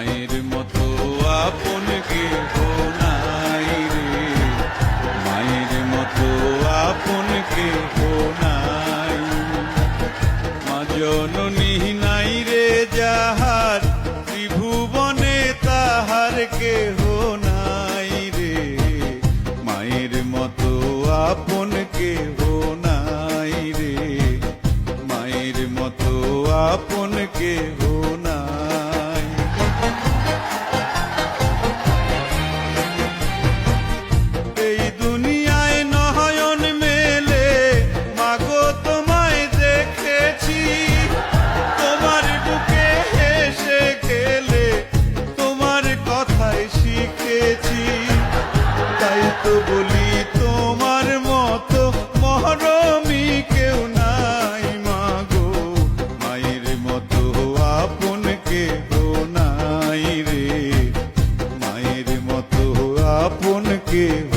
মায়ের মতো আপন কেহ নাই রে, মায়ের মতো আপন কেহ নাই। মা জননী নাই রে যাহার, ত্রিভুবনে তাহার কেহ নাই রে, মায়ের মতো আপন কেহ নাই রে, মায়ের মতো আপন কেহ নাই। এই দুনিয়ায় নয়ন মেলে মাগো তোমায় দেখেছি, তোমার বুকে হেসে খেলে তোমার কথায় শিখেছি। তাই তো বলি তোমার মতো মহরমী কেউ নাই মাগো, মায়ের মতো আপন কেহ নাই রে, মায়ের মতো আপন কেহ